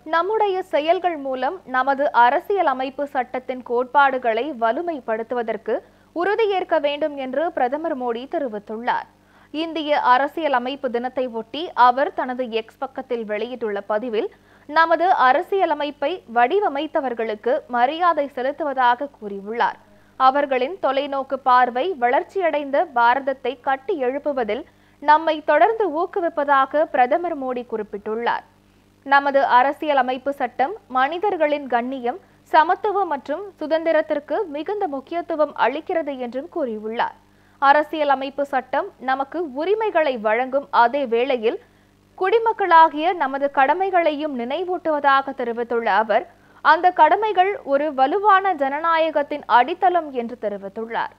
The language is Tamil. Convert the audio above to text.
நம்முடைய செயல்கள் மூலம் நமது அரசியலமைப்பு சட்டத்தின் கோட்பாடுகளை வலுமைப்படுத்துவதற்கு உறுதியேற்க வேண்டும் என்று பிரதமர் மோடி தெரிவித்துள்ளார். இந்திய அரசியலமைப்பு தினத்தை ஒட்டி அவர் தனது எக்ஸ் பக்கத்தில் வெளியிட்டுள்ள பதிவில், நமது அரசியலமைப்பை வடிவமைத்தவர்களுக்கு மரியாதை செலுத்துவதாக கூறியுள்ளார். அவர்களின் தொலைநோக்கு பார்வை வளர்ச்சியடைந்த பாரதத்தை கட்டி எழுப்புவதில் நம்மை தொடர்ந்து ஊக்குவிப்பதாக பிரதமர் மோடி குறிப்பிட்டுள்ளார். நமது அரசியலமைப்பு சட்டம் மனிதர்களின் கண்ணியம், சமத்துவம் மற்றும் சுதந்திரத்திற்கு மிகுந்த முக்கியத்துவம் அளிக்கிறது என்றும் கூறியுள்ளார். அரசியலமைப்பு சட்டம் நமக்கு உரிமைகளை வழங்கும் அதே வேளையில் குடிமக்களாகிய நமது கடமைகளையும் நினைவூட்டுவதாக தெரிவித்துள்ள அவர், அந்த கடமைகள் ஒரு வலுவான ஜனநாயகத்தின் அடித்தளம் என்று தெரிவித்துள்ளார்.